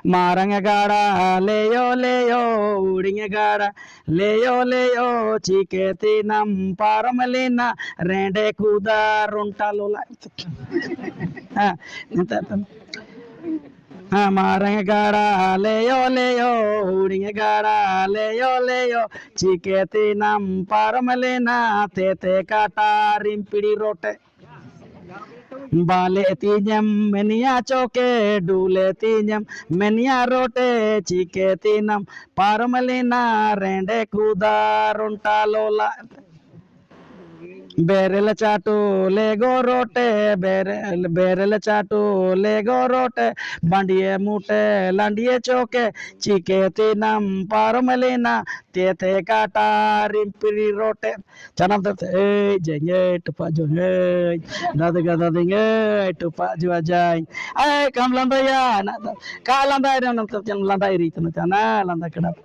Marang gara leyo uring gara leyo chiketi nam paramalina rende kuda runtalola. Ah, marang gara leyo uring gara leyo chiketi nam paramalina tete kata rimpidi rote. Bale tinyam menia choke dule tinyam menia rote chike tinam paramalina rende kuda rontalola berel chatu lego rote berel chatu lego rote bandie mute landie choke chike tinam paramalina tete kata rimpiri rote chanam te jenge tupa jonge dada gada dinge tupa jua jai ai kam landai ya ka landai dan lantai ri tana landai kedap